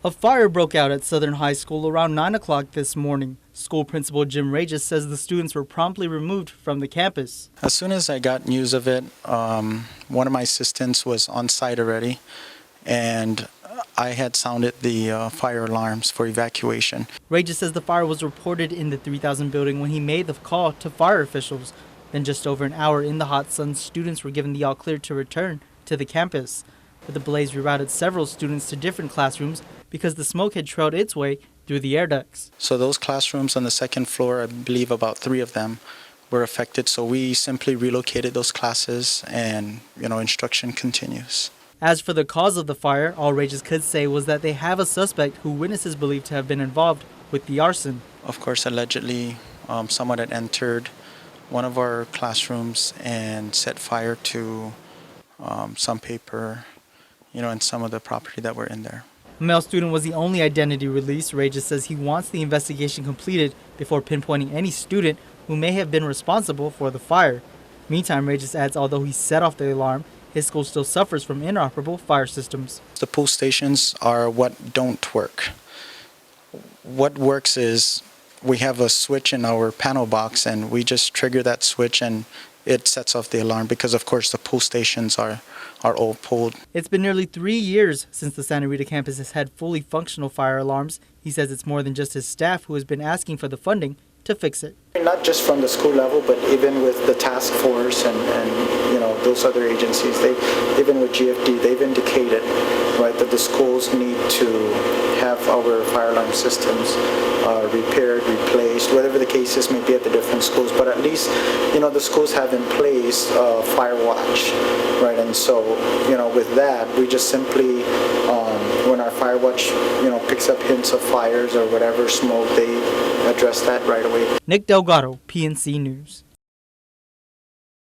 A fire broke out at Southern High School around 9 o'clock this morning. School principal Jim Regis says the students were promptly removed from the campus. As soon as I got news of it, one of my assistants was on site already, and I had sounded the fire alarms for evacuation. Regis says the fire was reported in the 3000 building when he made the call to fire officials. Then just over an hour in the hot sun, students were given the all clear to return to the campus. But the blaze rerouted several students to different classrooms because the smoke had trailed its way through the air ducts. So those classrooms on the second floor, I believe about 3 of them were affected. So we simply relocated those classes and, instruction continues. As for the cause of the fire, all Regis could say was that they have a suspect who witnesses believe to have been involved with the arson. Of course, allegedly, someone had entered one of our classrooms and set fire to some paper, and some of the property that were in there. A male student was the only identity released. Regis says he wants the investigation completed before pinpointing any student who may have been responsible for the fire. Meantime, Regis adds although he set off the alarm, his school still suffers from inoperable fire systems. The pull stations are what don't work. What works is we have a switch in our panel box and we just trigger that switch and it sets off the alarm because, of course, the pull stations are all pulled. It's been nearly 3 years since the Santa Rita campus has had fully functional fire alarms. He says it's more than just his staff who has been asking for the funding to fix it. Not just from the school level, but even with the task force and those other agencies, even with GFD, they've indicated, right, that the schools need to have our fire alarm systems repaired, replaced, whatever the cases may be at the different schools. But at least, the schools have in place fire watch, right? And so, with that, we just simply, when our fire watch, picks up hints of fires or whatever smoke, they address that right away. Nick Delgado, PNC News.